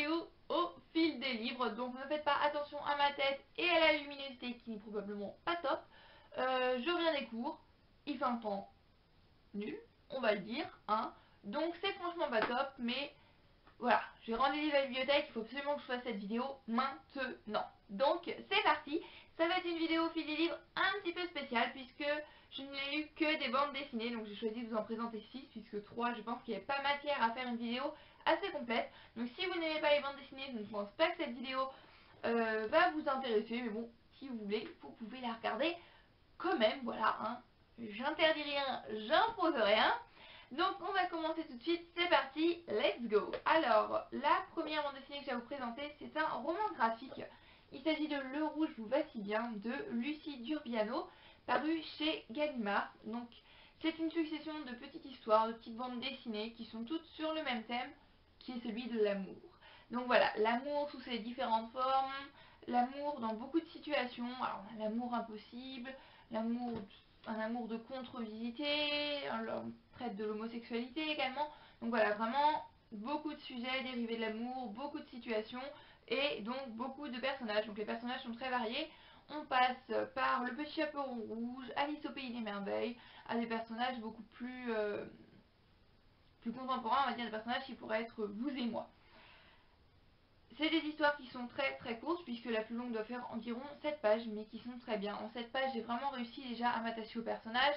scénario au fil des livres, donc ne faites pas attention à ma tête et à la luminosité qui n'est probablement pas top. Je reviens des cours, il fait un temps nul, on va le dire, hein. Donc c'est franchement pas top, mais voilà, j'ai rendu les livres à la bibliothèque, il faut absolument que je fasse cette vidéo maintenant. Donc c'est parti, ça va être une vidéo au fil des livres un petit peu spéciale puisque je n'ai eu que des bandes dessinées, donc j'ai choisi de vous en présenter 6 puisque 3 je pense qu'il n'y avait pas matière à faire une vidéo assez complète. Donc si vous n'aimez pas les bandes dessinées, je ne pense pas que cette vidéo va vous intéresser, mais bon, si vous voulez, vous pouvez la regarder quand même, voilà, hein. J'interdis rien, j'impose rien. Donc on va commencer tout de suite, c'est parti, let's go. Alors, la première bande dessinée que je vais vous présenter, c'est un roman graphique. Il s'agit de Le Rouge vous va si bien de Lucie Durbiano, paru chez Gallimard. Donc c'est une succession de petites histoires, de petites bandes dessinées qui sont toutes sur le même thème, qui est celui de l'amour. Donc voilà, l'amour sous ses différentes formes, l'amour dans beaucoup de situations. Alors on a l'amour impossible, l'amour, un amour de contre-visité, on traite de l'homosexualité également. Donc voilà, vraiment beaucoup de sujets dérivés de l'amour, beaucoup de situations et donc beaucoup de personnages. Donc les personnages sont très variés. On passe par le petit chaperon rouge, Alice au pays des merveilles, à des personnages beaucoup plus contemporains, on va dire des personnages qui pourraient être vous et moi. C'est des histoires qui sont très très courtes puisque la plus longue doit faire environ 7 pages mais qui sont très bien. En 7 pages j'ai vraiment réussi déjà à m'attacher aux personnages,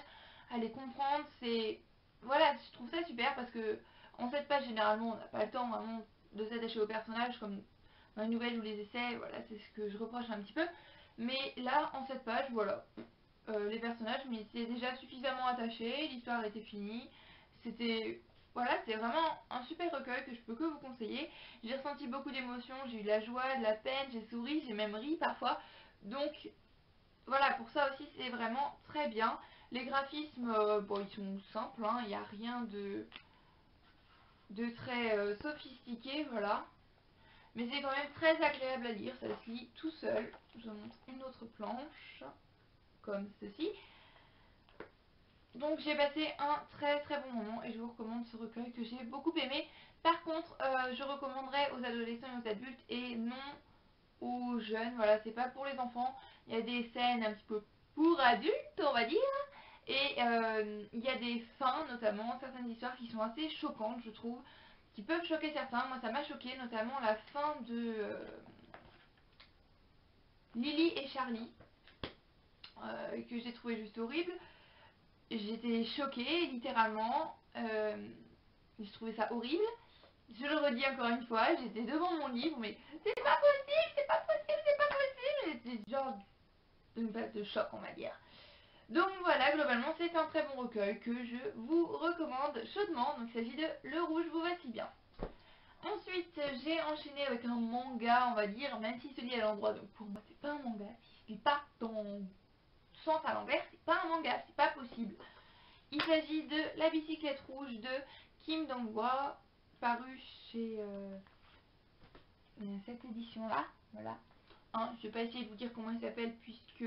à les comprendre, c'est... Voilà, je trouve ça super parce que en 7 pages généralement on n'a pas le temps vraiment de s'attacher aux personnages comme dans les nouvelles ou les essais, voilà c'est ce que je reproche un petit peu. Mais là en 7 pages, voilà, les personnages m'y étaient déjà suffisamment attachés, l'histoire était finie, c'était... Voilà, c'est vraiment un super recueil que je peux que vous conseiller. J'ai ressenti beaucoup d'émotions, j'ai eu de la joie, de la peine, j'ai souri, j'ai même ri parfois. Donc voilà, pour ça aussi c'est vraiment très bien. Les graphismes, bon ils sont simples, hein, il n'y a rien de très sophistiqué, voilà. Mais c'est quand même très agréable à lire, ça se lit tout seul. Je vous montre une autre planche, comme ceci. Donc j'ai passé un très très bon moment et je vous recommande ce recueil que j'ai beaucoup aimé. Par contre, je recommanderais aux adolescents et aux adultes et non aux jeunes. Voilà, c'est pas pour les enfants. Il y a des scènes un petit peu pour adultes, on va dire. Et il y a des fins, notamment certaines histoires qui sont assez choquantes, je trouve, qui peuvent choquer certains. Moi, ça m'a choqué, notamment la fin de Lily et Charlie, que j'ai trouvé juste horrible. J'étais choquée, littéralement. J'ai trouvé ça horrible. Je le redis encore une fois, j'étais devant mon livre, mais c'est pas possible, c'est pas possible, c'est pas possible. J'étais genre d'une phase de choc, on va dire. Donc voilà, globalement, c'est un très bon recueil que je vous recommande chaudement. Donc il s'agit de Le Rouge vous va si bien. Ensuite, j'ai enchaîné avec un manga, on va dire, même s'il se lit à l'endroit. Donc pour moi, c'est pas un manga. Si se lit pas dans sens à l'envers, c'est pas un manga, c'est pas possible. Il s'agit de La bicyclette rouge de Kim Dong-hwa, paru chez cette édition-là. Voilà. Hein, je ne vais pas essayer de vous dire comment il s'appelle puisque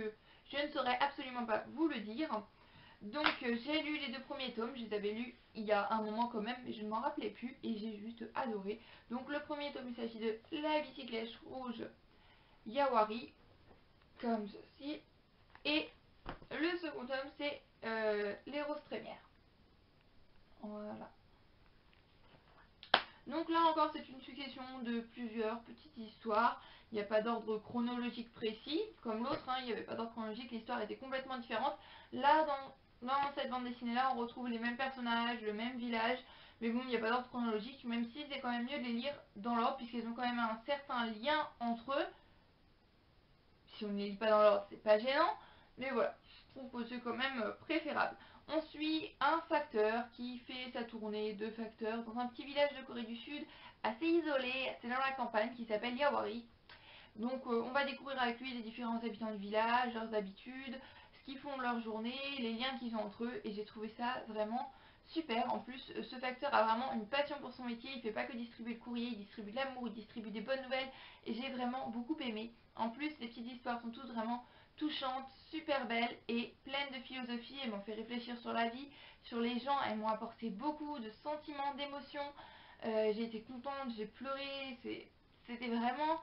je ne saurais absolument pas vous le dire. Donc j'ai lu les 2 premiers tomes, je les avais lus il y a un moment quand même, mais je ne m'en rappelais plus et j'ai juste adoré. Donc le premier tome, il s'agit de La bicyclette rouge Yawari, comme ceci. Et le second tome, c'est Les roses trémières. Voilà. Donc là encore, c'est une succession de plusieurs petites histoires. Il n'y a pas d'ordre chronologique précis, comme l'autre, hein, il n'y avait pas d'ordre chronologique, l'histoire était complètement différente. Là, dans cette bande dessinée-là, on retrouve les mêmes personnages, le même village, mais bon, il n'y a pas d'ordre chronologique, même si c'est quand même mieux de les lire dans l'ordre, puisqu'ils ont quand même un certain lien entre eux. Si on ne les lit pas dans l'ordre, c'est pas gênant, mais voilà, je trouve que c'est quand même préférable. On suit un facteur qui fait sa tournée de facteurs dans un petit village de Corée du Sud, assez isolé, assez dans la campagne, qui s'appelle Yawari. Donc on va découvrir avec lui les différents habitants du village, leurs habitudes, ce qu'ils font de leur journée, les liens qu'ils ont entre eux, et j'ai trouvé ça vraiment super. En plus, ce facteur a vraiment une passion pour son métier, il fait pas que distribuer le courrier, il distribue de l'amour, il distribue des bonnes nouvelles, et j'ai vraiment beaucoup aimé. En plus, les petites histoires sont toutes vraiment touchantes, super belles et pleines de philosophie. Elles m'ont fait réfléchir sur la vie, sur les gens, elles m'ont apporté beaucoup de sentiments, d'émotions. J'ai été contente, j'ai pleuré, c'était vraiment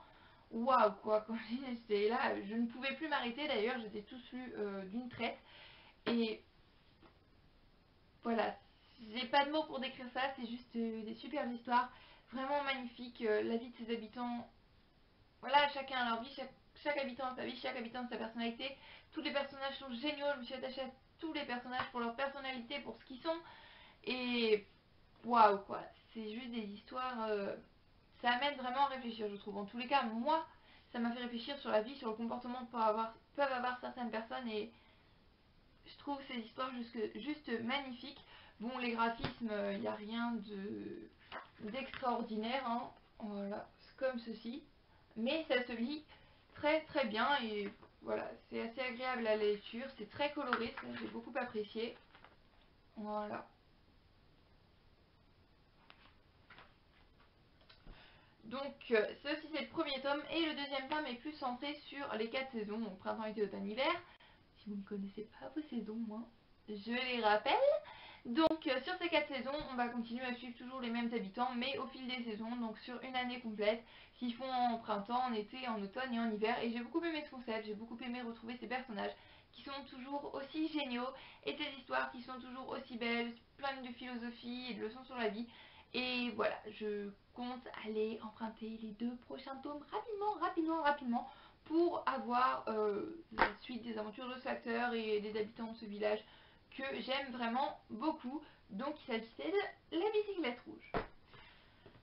waouh quoi. Quand j'étais là, je ne pouvais plus m'arrêter d'ailleurs, j'étais tous lus d'une traite. Et voilà, j'ai pas de mots pour décrire ça, c'est juste des superbes histoires, vraiment magnifiques. La vie de ses habitants, voilà, chacun a leur vie, chaque habitant a sa vie, chaque habitant a sa personnalité. Tous les personnages sont géniaux, je me suis attachée à tous les personnages pour leur personnalité, pour ce qu'ils sont. Et waouh quoi, c'est juste des histoires, ça amène vraiment à réfléchir je trouve. En tous les cas, moi, ça m'a fait réfléchir sur la vie, sur le comportement que peuvent avoir certaines personnes et je trouve ces histoires juste magnifiques. Bon, les graphismes, il n'y a rien d'extraordinaire, hein. Voilà, c'est comme ceci. Mais ça se lit très très bien et voilà, c'est assez agréable à la lecture, c'est très coloré, ça j'ai beaucoup apprécié. Voilà. Donc, ceci c'est le premier tome et le deuxième tome est plus centré sur les 4 saisons, donc printemps, été, automne, hiver. Si vous ne connaissez pas vos saisons, moi, je les rappelle. Donc, sur ces 4 saisons, on va continuer à suivre toujours les mêmes habitants, mais au fil des saisons, donc sur une année complète, s'ils font en printemps, en été, en automne et en hiver. Et j'ai beaucoup aimé ce concept, j'ai beaucoup aimé retrouver ces personnages qui sont toujours aussi géniaux et ces histoires qui sont toujours aussi belles, pleines de philosophie et de leçons sur la vie. Et voilà, je compte aller emprunter les 2 prochains tomes rapidement pour avoir la suite des aventures de ce facteur et des habitants de ce village que j'aime vraiment beaucoup. Donc il s'agissait de La Bicyclette Rouge.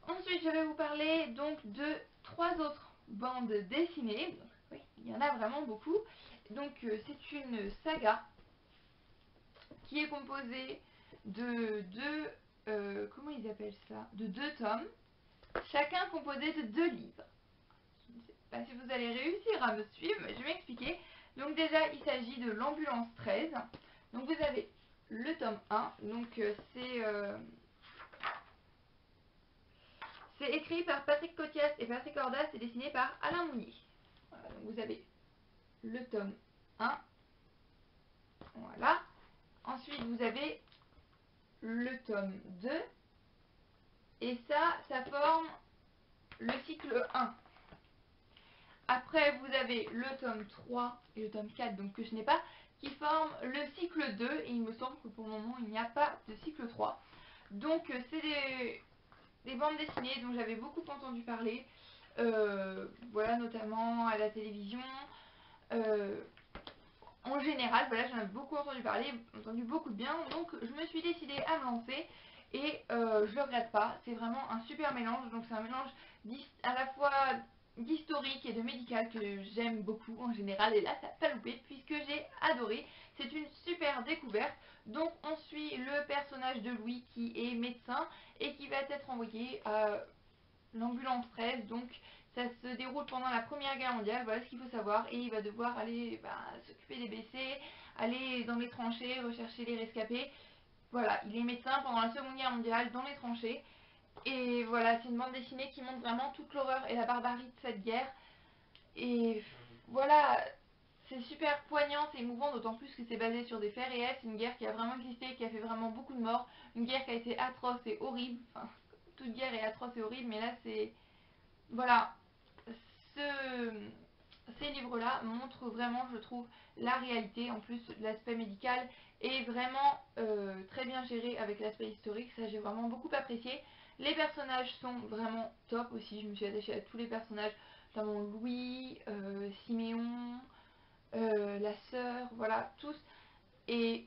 Ensuite je vais vous parler donc de 3 autres bandes dessinées. Donc, oui, il y en a vraiment beaucoup. Donc c'est une saga qui est composée de deux, comment ils appellent ça, de 2 tomes, chacun composé de 2 livres. Je ne sais pas si vous allez réussir à me suivre, mais je vais m'expliquer. Donc déjà, il s'agit de l'Ambulance 13. Donc vous avez le tome 1, donc c'est écrit par Patrick Cotias et Patrick Ordas et dessiné par Alain Mounier. Voilà, donc vous avez le tome 1, voilà. Ensuite vous avez le tome 2, et ça forme le cycle 1. Après, vous avez le tome 3 et le tome 4, donc que je n'ai pas, qui forment le cycle 2. Et il me semble que pour le moment, il n'y a pas de cycle 3. Donc, c'est des bandes dessinées dont j'avais beaucoup entendu parler. Voilà, notamment à la télévision. En général, voilà, j'en ai beaucoup entendu parler, entendu beaucoup de bien. Donc, je me suis décidée à me lancer. Et je le regrette pas. C'est vraiment un super mélange. Donc, c'est un mélange à la fois d'historique et de médical que j'aime beaucoup en général, et là ça n'a pas loupé puisque j'ai adoré, c'est une super découverte. Donc on suit le personnage de Louis qui est médecin et qui va être envoyé à l'ambulance 13, donc ça se déroule pendant la Première Guerre mondiale, voilà ce qu'il faut savoir, et il va devoir aller s'occuper des blessés, aller dans les tranchées, rechercher les rescapés. Voilà, il est médecin pendant la Seconde Guerre mondiale dans les tranchées. Et voilà, c'est une bande dessinée qui montre vraiment toute l'horreur et la barbarie de cette guerre. Et voilà, c'est super poignant, c'est émouvant, d'autant plus que c'est basé sur des faits réels. C'est une guerre qui a vraiment existé, qui a fait vraiment beaucoup de morts. Une guerre qui a été atroce et horrible. Enfin, toute guerre est atroce et horrible, mais là c'est... Voilà, ce... ces livres-là montrent vraiment, je trouve, la réalité. En plus, l'aspect médical est vraiment très bien géré avec l'aspect historique. Ça, j'ai vraiment beaucoup apprécié. Les personnages sont vraiment top aussi. Je me suis attachée à tous les personnages, notamment Louis, Siméon, la sœur, voilà, tous. Et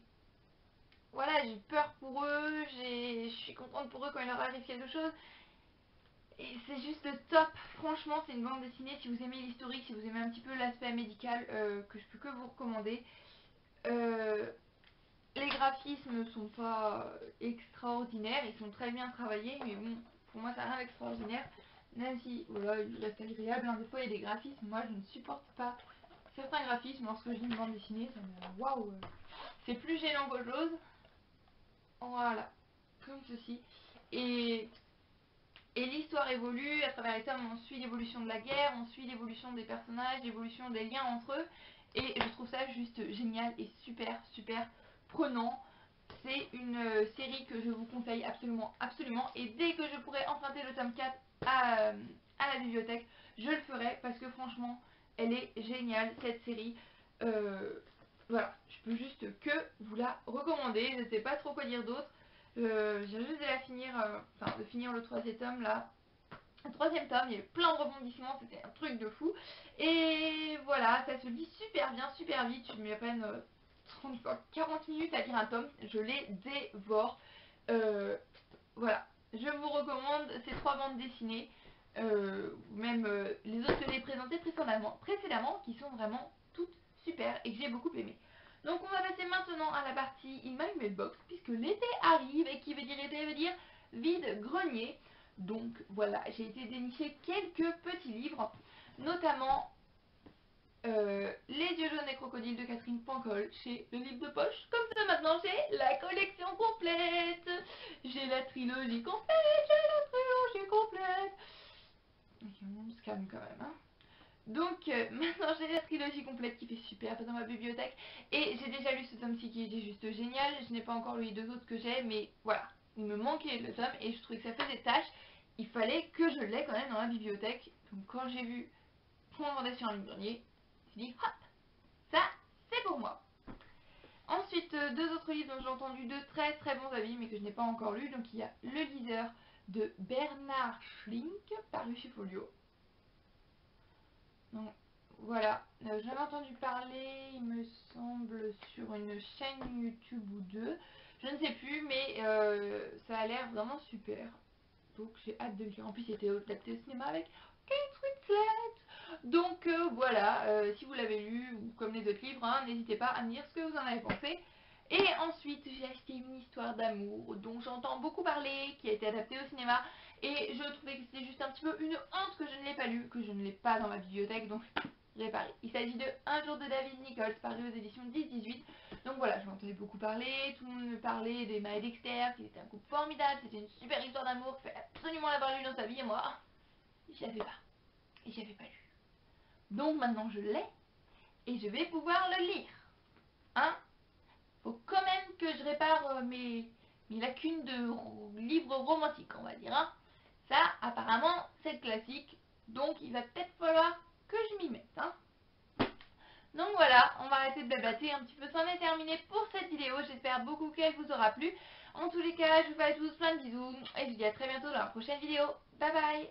voilà, j'ai peur pour eux, je suis contente pour eux quand il leur arrive quelque chose. Et c'est juste top, franchement c'est une bande dessinée, si vous aimez l'historique, si vous aimez un petit peu l'aspect médical, que je peux que vous recommander. Les graphismes sont pas extraordinaires, ils sont très bien travaillés, mais bon, pour moi ça n'a rien d'extraordinaire. Même si, voilà, il reste agréable, hein. Des fois il y a des graphismes, moi je ne supporte pas certains graphismes lorsque je lis une bande dessinée, ça me... Waouh, c'est plus gênant qu'autre chose. Voilà, comme ceci. Et l'histoire évolue, à travers les tomes, on suit l'évolution de la guerre, on suit l'évolution des personnages, l'évolution des liens entre eux. Et je trouve ça juste génial et super prenant. C'est une série que je vous conseille absolument. Et dès que je pourrai emprunter le tome 4 à la bibliothèque, je le ferai parce que franchement, elle est géniale cette série. Voilà, je peux juste que vous la recommander, je ne sais pas trop quoi dire d'autre. J'ai juste de la finir, enfin de finir le troisième tome là. Le troisième tome, il y a eu plein de rebondissements, c'était un truc de fou. Et voilà, ça se lit super bien, super vite. Je mets à peine 40 minutes à lire un tome, je les dévore. Voilà, je vous recommande ces 3 bandes dessinées, même les autres que j'ai présentées précédemment, qui sont vraiment toutes super et que j'ai beaucoup aimé. Donc on va passer maintenant à la partie In My Mailbox, puisque l'été arrive, et qui veut dire été veut dire vide-grenier. Donc voilà, j'ai été dénicher quelques petits livres, notamment Les yeux jaunes et crocodiles de Catherine Pancol chez Le Livre de Poche. Comme ça maintenant j'ai la collection complète. J'ai la trilogie complète, Ok, on se calme quand même, hein. Donc maintenant j'ai la trilogie complète qui fait super dans ma bibliothèque. Et j'ai déjà lu ce tome-ci qui était juste génial. Je n'ai pas encore lu les 2 autres que j'ai, mais voilà. Il me manquait le tome et je trouvais que ça faisait tâche. Il fallait que je l'ai quand même dans la bibliothèque. Donc quand j'ai vu qu'on vendait sur un livre-grenier, je me suis dit hop, ça c'est pour moi. Ensuite, 2 autres livres dont j'ai entendu de très très bons avis mais que je n'ai pas encore lu. Donc il y a Le Liseur de Bernard Schlink paru chez Folio. Donc voilà, j'avais entendu parler, il me semble, sur une chaîne YouTube ou deux, je ne sais plus, mais ça a l'air vraiment super. Donc j'ai hâte de le lire. En plus, il était adapté au cinéma avec Kate Winslet. Donc voilà, si vous l'avez lu, ou comme les autres livres, hein, n'hésitez pas à me dire ce que vous en avez pensé. Et ensuite, j'ai acheté Une histoire d'amour, dont j'entends beaucoup parler, qui a été adaptée au cinéma. Et je trouvais que c'était juste un petit peu une honte que je ne l'ai pas lu, que je ne l'ai pas dans ma bibliothèque, donc réparé. Il s'agit de Un jour de David Nichols, paru aux éditions 10-18. Donc voilà, je m'entendais beaucoup parler, tout le monde me parlait d'Emma et Dexter, qui était un couple formidable, c'était une super histoire d'amour, qu'il fallait absolument l'avoir lu dans sa vie, et moi, je l'avais pas. Et j'avais pas lu. Donc maintenant je l'ai, et je vais pouvoir le lire. Hein? Faut quand même que je répare mes lacunes de livres romantiques, on va dire. Hein? Ça, apparemment, c'est le classique, donc il va peut-être falloir que je m'y mette. Hein? Donc voilà, on va arrêter de blablater un petit peu. C'en est terminé pour cette vidéo. J'espère beaucoup qu'elle vous aura plu. En tous les cas, je vous fais à tous plein de bisous. Et je vous dis à très bientôt dans la prochaine vidéo. Bye bye!